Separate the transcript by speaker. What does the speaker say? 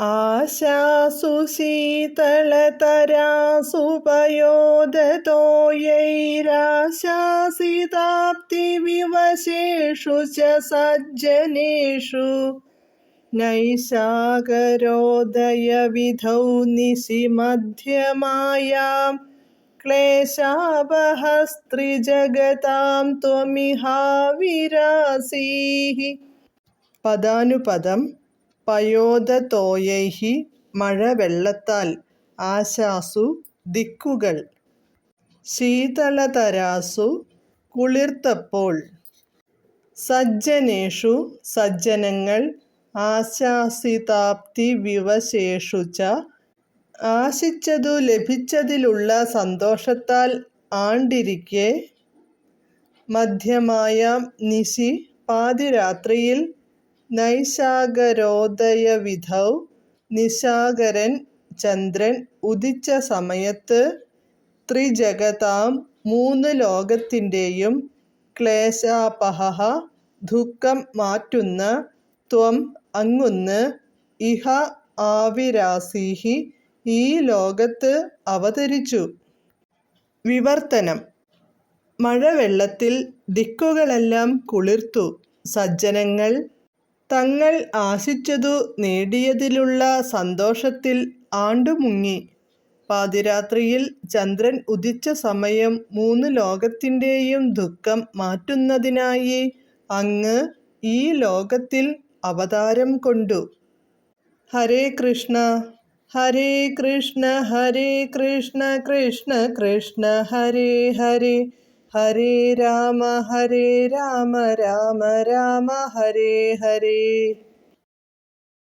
Speaker 1: ആശാസു ശീതളതരാസു പയോദതോയൈരാശാസിതാപ്തിവിവശേഷു ച സജ്ജനേഷു നൈശാകരോദയവിധൗ നിശി മധ്യമായാം ക്ലേശാപഹസ്ത്രിജഗതാം ത്വമിഹാവിരാസീഃ. പദാനുപദം. പയോദതോയൈഃ മഴവെള്ളത്താൽ, ആശാസു ദിക്കുകൾ, ശീതളതരാസു കുളിർത്തപ്പോൾ, സജ്ജനേഷു സജ്ജനങ്ങൾ, ആശാസിതാപ്തി വിവശേഷു ച ആശിച്ചതു ലഭിച്ചതിലുള്ള സന്തോഷത്താൽ ആണ്ടിരിക്കെ, മധ്യമായാം നിശി പാതിരാത്രിയിൽ, നൈശാകരോദയവിധൗ നിശാകരൻ ചന്ദ്രൻ ഉദിച്ച സമയത്ത്, ത്രിജഗതാം മൂന്ന് ലോകത്തിൻ്റെയും, ക്ലേശാപഹഃ ദുഃഖം മാറ്റുന്ന, ത്വം അങ്ങുന്ന്, ഇഹ ആവിരാസീഃ ഈ ലോകത്ത് അവതരിച്ചു. വിവർത്തനം. മഴവെള്ളത്തിൽ ദിക്കുകളെല്ലാം കുളിർത്തു. സജ്ജനങ്ങൾ തങ്ങൾ ആശിച്ചതു നേടിയതിലുള്ള സന്തോഷത്തിൽ ആണ്ടുമുങ്ങി. പാതിരാത്രിയിൽ ചന്ദ്രൻ ഉദിച്ച സമയം മൂന്ന് ലോകത്തിൻ്റെയും ദുഃഖം മാറ്റുന്നതിനായി അങ്ങ് ഈ ലോകത്തിൽ അവതാരം കൊണ്ടു. ഹരേ കൃഷ്ണ ഹരേ കൃഷ്ണ ഹരേ കൃഷ്ണ കൃഷ്ണ കൃഷ്ണ ഹരേ ഹരേ, ഹരേ രാമ രാമ രാമ ഹരേ ഹരേ.